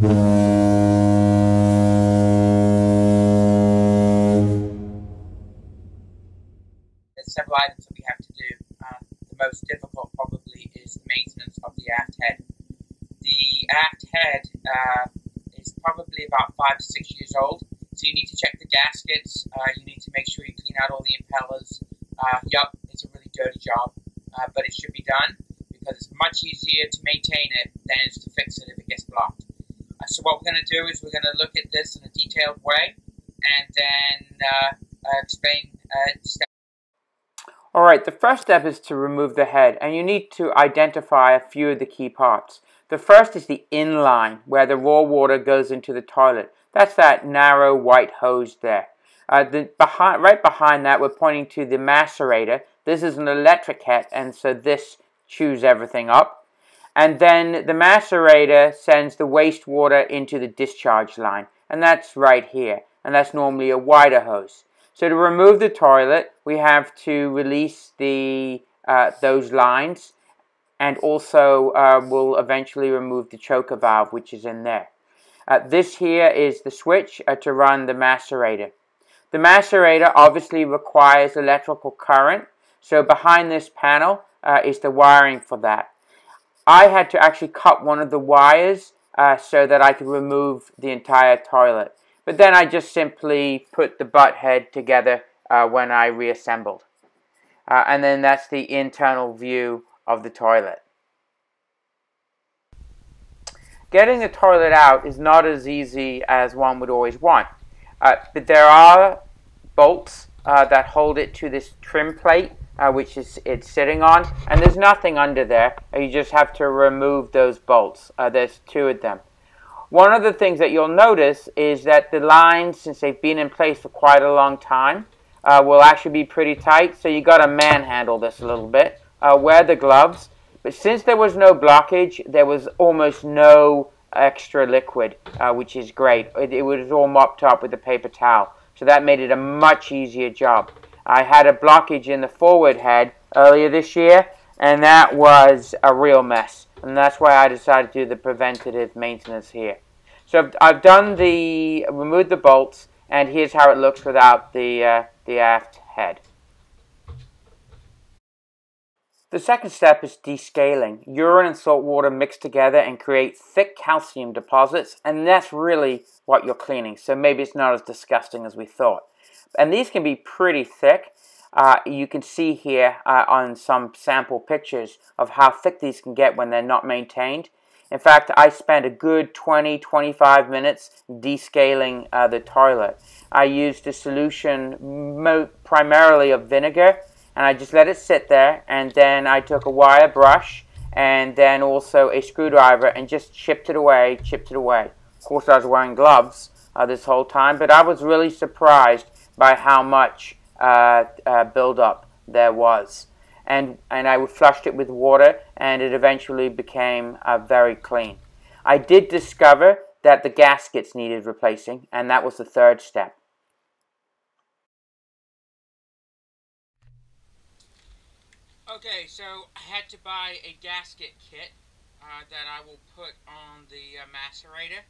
There's several items that we have to do. The most difficult probably is the maintenance of the aft head. The aft head is probably about 5 to 6 years old, so you need to check the gaskets, you need to make sure you clean out all the impellers. Yup, it's a really dirty job, but it should be done because it's much easier to maintain it than it is to fix it if it gets blocked. So what we're going to do is we're going to look at this in a detailed way and then explain step. Alright, the first step is to remove the head, and you need to identify a few of the key parts. The first is the inline, where the raw water goes into the toilet. That's that narrow white hose there. Right behind that, we're pointing to the macerator. This is an electric head, and so this chews everything up. And then the macerator sends the wastewater into the discharge line, and that's right here. And that's normally a wider hose. So to remove the toilet, we have to release those lines, and also we'll eventually remove the choker valve, which is in there. This here is the switch to run the macerator. The macerator obviously requires electrical current, so behind this panel is the wiring for that. I had to actually cut one of the wires so that I could remove the entire toilet. But then I just simply put the butt head together when I reassembled. And then that's the internal view of the toilet. Getting the toilet out is not as easy as one would always want. But there are bolts that hold it to this trim plate, which it's sitting on. And there's nothing under there. You just have to remove those bolts. There's 2 of them. One of the things that you'll notice is that the lines, since they've been in place for quite a long time, will actually be pretty tight. So you got to manhandle this a little bit. Wear the gloves. But since there was no blockage, there was almost no extra liquid, which is great. It was all mopped up with a paper towel. So that made it a much easier job. I had a blockage in the forward head earlier this year, and that was a real mess. And that's why I decided to do the preventative maintenance here. So I've removed the bolts, and here's how it looks without the aft head. The second step is descaling. Urine and salt water mix together and create thick calcium deposits, and that's really what you're cleaning. So maybe it's not as disgusting as we thought. And these can be pretty thick. You can see here on some sample pictures of how thick these can get when they're not maintained. In fact, I spent a good 20-25 minutes descaling the toilet. I used a solution primarily of vinegar, and I just let it sit there, and then I took a wire brush and then also a screwdriver and just chipped it away. Of course, I was wearing gloves this whole time, but I was really surprised by how much buildup there was. And I flushed it with water, and it eventually became very clean. I did discover that the gaskets needed replacing, and that was the third step. Okay, so I had to buy a gasket kit that I will put on the macerator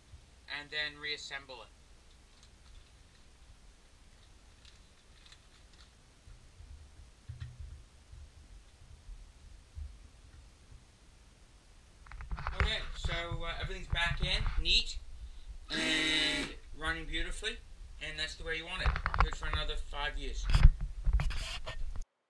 and then reassemble it. Okay, so everything's back in, neat, and running beautifully, and that's the way you want it. Good for another 5 years.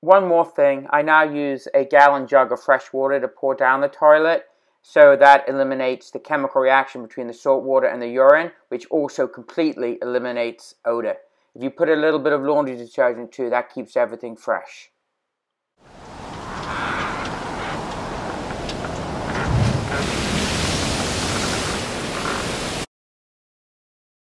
One more thing, I now use a gallon jug of fresh water to pour down the toilet, so that eliminates the chemical reaction between the salt water and the urine, which also completely eliminates odor. If you put a little bit of laundry detergent too, that keeps everything fresh.